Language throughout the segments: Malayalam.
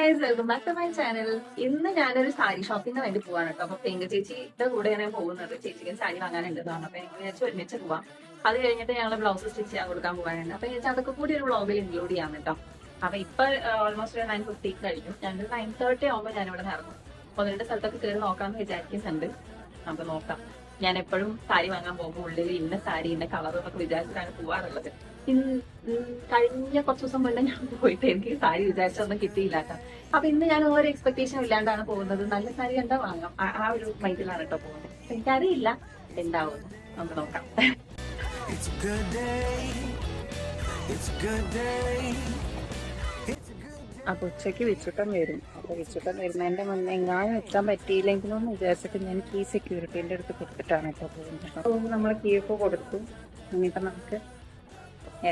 Guys, welcome back to my channel. ഇന്ന് ഞാനൊരു സാരി ഷോപ്പിങ്ങിന് വേണ്ടി പോവാണ് കേട്ടോ. അപ്പൊ പ്രിയങ്ക ചേച്ചിയുടെ കൂടെയാണ് പോകുന്നത്. ചേച്ചിക്ക് സാരി വാങ്ങാനുണ്ട് തോന്നുന്നു. അപ്പൊ എനിക്ക് വിചാരിച്ചു ഒരുമിച്ച് പോവാം. അത് കഴിഞ്ഞിട്ട് ഞങ്ങൾ ബ്ലൗസ് സ്റ്റിച്ച് ചെയ്യാൻ കൊടുക്കാൻ പോകാനുണ്ട്. അപ്പൊ ചേച്ചി അതൊക്കെ കൂടി ഒരു വ്ളോഗിൽ ഇൻക്ലൂഡ് ചെയ്യാൻ കേട്ടോ. അപ്പൊ ഇപ്പൊ ഓൾമോസ്റ്റ് 9:50 കഴിഞ്ഞു. ഞങ്ങൾ 9:30 ആകുമ്പോൾ ഞാനിവിടെ ഇറങ്ങും. ഒന്ന് രണ്ട് സ്ഥലത്തൊക്കെ കയറി നോക്കാമെന്ന് വിചാരിക്കുന്നുണ്ട്. നമുക്ക് നോക്കാം. ഞാൻ എപ്പോഴും സാരി വാങ്ങാൻ പോകുമ്പോൾ ഉള്ളിൽ ഇന്ന സാരി ഇന്ന കളർ എന്നൊക്കെ വിചാരിച്ചിട്ടാണ് പോവാറുള്ളത്. കഴിഞ്ഞ കുറച്ച് ദിവസം മുന്നേ ഞാൻ പോയിട്ട് എനിക്ക് സാരി വിചാരിച്ചൊന്നും കിട്ടിയില്ല കേട്ടോ. അപ്പൊ ഇന്ന് ഞാൻ ഒരു എക്സ്പെക്ടേഷൻ ഇല്ലാണ്ടാണ് പോകുന്നത്. നല്ല സാരി കണ്ടാ വാങ്ങാം, ആ ഒരു മൈൻഡിലാണ് കേട്ടോ പോകുന്നത്. എനിക്കറിയില്ല എന്താവും, നമുക്ക് നോക്കാം. അപ്പൊ ഉച്ചയ്ക്ക് വിച്ചുട്ടൻ വരും. അപ്പൊ വിച്ചുട്ടൻ വരുന്നതിന്റെ മുന്നേ എങ്ങാനും എത്താൻ പറ്റിയില്ലെങ്കിലും എന്ന് വിചാരിച്ചിട്ട് ഞാൻ കീ സെക്യൂരിറ്റീൻ്റെ അടുത്ത് കൊടുത്തിട്ടാണ് കേട്ടോ പോകുന്നത്. അപ്പോൾ നമ്മൾ കീ ഒക്കെ കൊടുത്തു. ഇനിയിപ്പം നമുക്ക്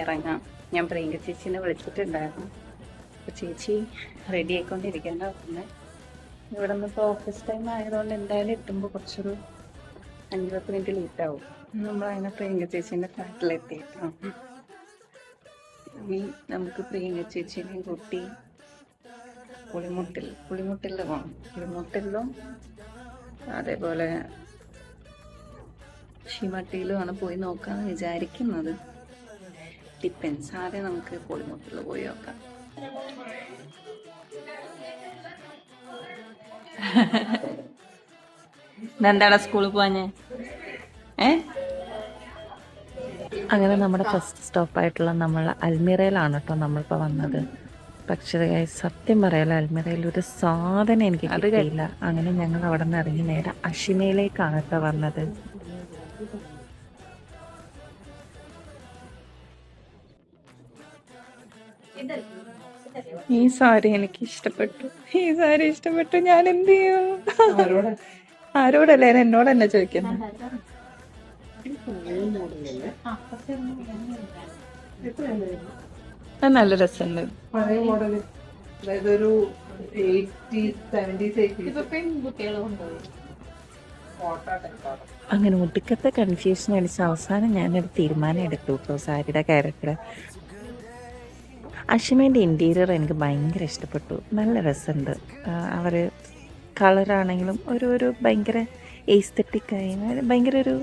ഇറങ്ങാം. ഞാൻ പ്രിയങ്ക ചേച്ചീനെ വിളിച്ചിട്ടുണ്ടായിരുന്നു. അപ്പോൾ ചേച്ചി റെഡി ആയിക്കൊണ്ടിരിക്കേണ്ട പിന്നെ ഇവിടെ നിന്ന് ഇപ്പോൾ ഓഫീസ് ടൈം ആയതുകൊണ്ട് എന്തായാലും എത്തുമ്പോൾ കുറച്ചൊരു 5-10 മിനിറ്റ് ലേറ്റ് ആവും. നമ്മളങ്ങനെ പ്രിയങ്ക ചേച്ചീൻ്റെ ഫ്ലാറ്റിലെത്തിയിട്ടോ. ഇനി നമുക്ക് പ്രിയങ്ക ചേച്ചീനെയും കൂട്ടി പുളിമുട്ടിൽ പോകണം. പുളിമുട്ടിലും അതേപോലെ ഷിമട്ടിയിലുമാണ് പോയി നോക്കാന്ന് വിചാരിക്കുന്നത്. ഡിപ്പെൻസ്. ആദ്യം നമുക്ക് പുളിമുട്ടിൽ പോയി നോക്കാം. എന്താണ് സ്കൂളിൽ പോവാഞ്ഞേ? അങ്ങനെ നമ്മുടെ ഫസ്റ്റ് സ്റ്റോപ്പായിട്ടുള്ള നമ്മൾ അൽമിറയിലാണ് കേട്ടോ നമ്മളിപ്പോൾ വന്നത്. പക്ഷേ സത്യം പറയാലോ, അൽമിറയിൽ ഒരു സാധനം എനിക്ക് കിട്ടിയില്ല. അങ്ങനെ ഞങ്ങൾ അവിടെ നിന്ന് ഇറങ്ങി നേരെ അഷിമയിലേക്കാണ് കേട്ടോ വന്നത്. ഈ സാരി എനിക്ക് ഇഷ്ടപ്പെട്ടു. ഞാൻ എന്ത് ചെയ്യും? ആരോടല്ലേ, എന്നോട് തന്നെ ചോദിക്കുന്നത്. നല്ല രസമുണ്ട്. പഴയ മോഡല്, അതായത് ഒരു 80s 70s 80s. അങ്ങനെ ഒടുക്കത്തെ കൺഫ്യൂഷൻ അടിച്ച് അവസാനം ഞാനൊരു തീരുമാനം എടുത്തു കേട്ടോ സാരിയുടെ കാര്യത്തിൽ. അഷിമേൻ്റെ ഇൻറ്റീരിയർ എനിക്ക് ഭയങ്കര ഇഷ്ടപ്പെട്ടു. നല്ല രസമുണ്ട്. അവർ കളറാണെങ്കിലും ഒരു ഭയങ്കര എസ്തെറ്റിക്കായി ഭയങ്കര ഒരു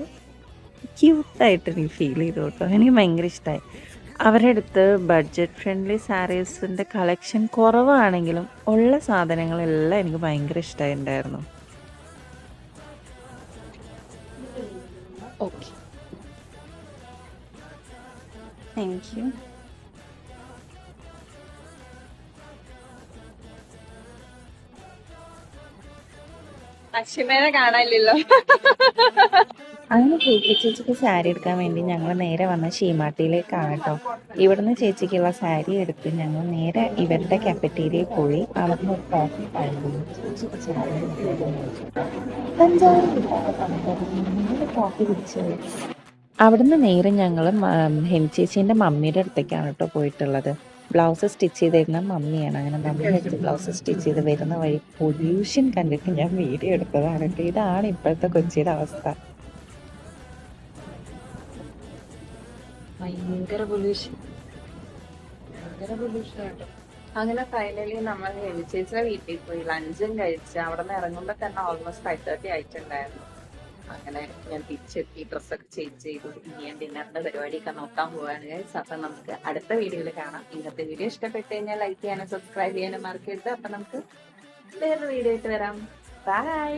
ക്യൂട്ടായിട്ട് എനിക്ക് ഫീൽ ചെയ്തു കേട്ടോ. എനിക്ക് ഭയങ്കര ഇഷ്ടമായി. അവരുടെ അടുത്ത് ബഡ്ജറ്റ് ഫ്രണ്ട്ലി സാരീസിൻ്റെ കളക്ഷൻ കുറവാണെങ്കിലും ഉള്ള സാധനങ്ങളെല്ലാം എനിക്ക് ഭയങ്കര ഇഷ്ടമായിട്ടുണ്ടായിരുന്നു. Okay, thank you. അക്ഷിമേനെ കാണാനില്ലല്ലോ. അങ്ങനെ ചേച്ചിക്ക് സാരി എടുക്കാൻ വേണ്ടി ഞങ്ങൾ നേരെ വന്ന ഷീമാട്ടിയിലേക്കാണ് കേട്ടോ. ഇവിടുന്ന് ചേച്ചിക്കുള്ള സാരി എടുത്ത് ഞങ്ങൾ നേരെ ഇവരുടെ കാഫറ്റീരിയയിൽ പോയി അവിടുന്ന് ഒരു കോഫി കോഫി കുടിച്ചത്. അവിടുന്ന് നേരെ ഞങ്ങൾ ഹെം ചേച്ചീൻ്റെ മമ്മിയുടെ അടുത്തേക്കാണ് കേട്ടോ പോയിട്ടുള്ളത്. ബ്ലൗസ് സ്റ്റിച്ച് ചെയ്തിരുന്ന മമ്മിയാണ്. അങ്ങനെ മമ്മി വെച്ച് ബ്ലൗസ് സ്റ്റിച്ച് ചെയ്ത് വരുന്ന വഴി പൊല്യൂഷൻ കണ്ടിട്ട് ഞാൻ വീഡിയോ എടുത്തതാണ്. ഇതാണ് ഇപ്പോഴത്തെ കൊച്ചിയുടെ അവസ്ഥ. ഭയങ്കര പൊല്യൂഷൻ ആട്ടോ. അങ്ങനെ ഫൈനലി നമ്മൾ ചേച്ചിയുടെ വീട്ടിൽ പോയി ലഞ്ചും കഴിച്ച് അവിടെ നിന്ന് ഇറങ്ങുമ്പോൾ തന്നെ ഓൾമോസ്റ്റ് 5:30 ആയിട്ടുണ്ടായിരുന്നു. അങ്ങനെ ഞാൻ തിരിച്ചെത്തി, ഡ്രസ്സൊക്കെ ചേഞ്ച് ചെയ്തു. ഇനി ഞാൻ ഡിന്നറിന്റെ പരിപാടിയൊക്കെ നോക്കാൻ പോവാണ് ഗൈസ്. അപ്പൊ നമുക്ക് അടുത്ത വീഡിയോയിൽ കാണാം. ഇന്നത്തെ വീഡിയോ ഇഷ്ടപ്പെട്ട് കഴിഞ്ഞാൽ ലൈക്ക് ചെയ്യാനും സബ്സ്ക്രൈബ് ചെയ്യാനും മറക്കരുത്. അപ്പൊ നമുക്ക് വേറൊരു വീഡിയോ ആയിട്ട് വരാം. ബൈ.